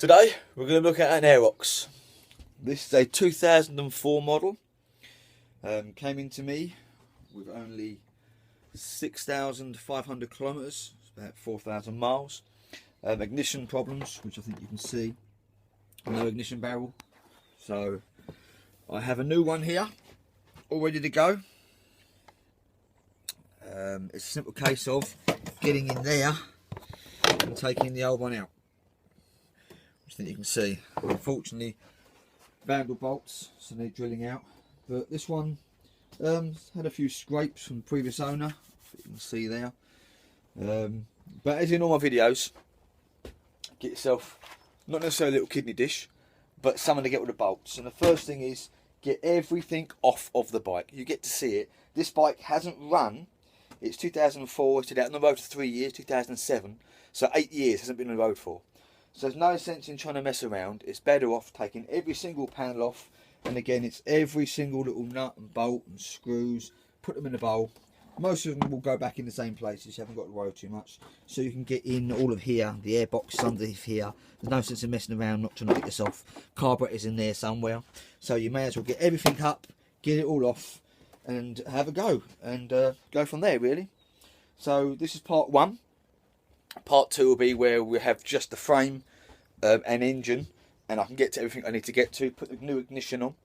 Today we're going to look at an Aerox. This is a 2004 model. Came into me with only 6,500 kilometres, about 4,000 miles. Ignition problems, which I think you can see. No ignition barrel. So I have a new one here, all ready to go. It's a simple case of getting in there and taking the old one out. I think you can see. Unfortunately, vandal bolts, so need drilling out. But this one had a few scrapes from the previous owner, you can see there. But as in all my videos, get yourself not necessarily a little kidney dish, but something to get with the bolts. And the first thing is get everything off of the bike. You get to see it. This bike hasn't run. It's 2004. It's out on the road for 3 years. 2007. So 8 years hasn't been on the road for. So there's no sense in trying to mess around. It's better off taking every single panel off. And again, it's every single little nut and bolt and screws. Put them in a bowl. Most of them will go back in the same places. You haven't got to worry too much. So you can get in all of here, the air box underneath here. There's no sense in messing around, not trying to get this off. Carburetor's in there somewhere. So you may as well get everything up, get it all off, and have a go. And go from there, really. So this is part one. Part two will be where we have just the frame and engine, and I can get to everything I need to get to, put the new ignition on,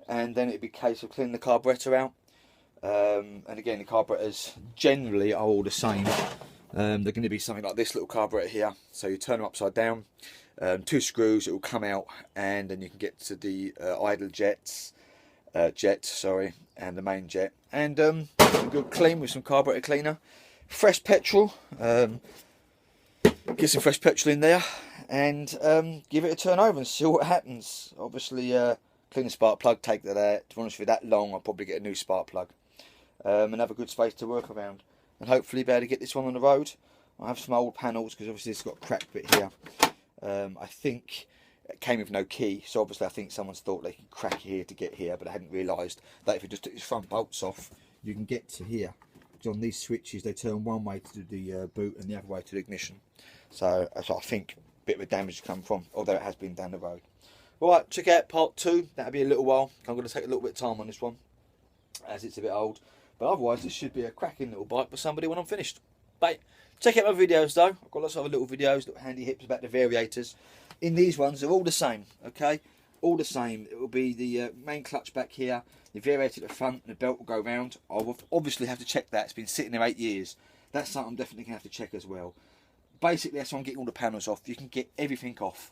and then it'll be a case of cleaning the carburetor out. And again, the carburetors generally are all the same. They're going to be something like this little carburetor here. So you turn them upside down, 2 screws, it will come out, and then you can get to the idle jet, and the main jet. And good clean with some carburetor cleaner, fresh petrol. Get some fresh petrol in there and give it a turn over and see what happens. Obviously, clean the spark plug, take that out. To be honest with you, that long, I'll probably get a new spark plug and have a good space to work around. And hopefully be able to get this one on the road. I have some old panels because obviously it's got a cracked bit here. I think it came with no key, so obviously I think someone's thought they can crack here to get here, but I hadn't realised that if you just took these front bolts off, you can get to here. Because on these switches, they turn one way to the boot and the other way to the ignition. So that's what I think a bit of a damage to come from, although it has been down the road. Alright, check out part two. That'll be a little while. I'm going to take a little bit of time on this one, as it's a bit old. But otherwise, this should be a cracking little bike for somebody when I'm finished. But check out my videos though. I've got lots of other little videos, little handy hips about the variators. In these ones, they're all the same, okay? All the same. It will be the main clutch back here, the variator at the front, and the belt will go round. I'll obviously have to check that. It's been sitting there 8 years. That's something I'm definitely going to have to check as well. Basically, that's why I'm getting all the panels off. You can get everything off.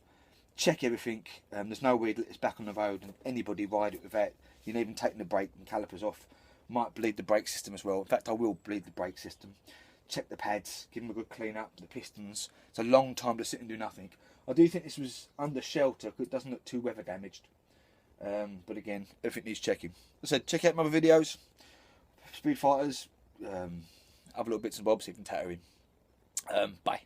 Check everything. There's no way it's back on the road and anybody ride it without. You know, even taking the brake and calipers off. Might bleed the brake system as well. In fact, I will bleed the brake system. Check the pads. Give them a good clean up. The pistons. It's a long time to sit and do nothing. I do think this was under shelter because it doesn't look too weather damaged. But again, everything needs checking. As I said, check out my other videos. Speed fighters. Other little bits and bobs you can tatter in. Bye.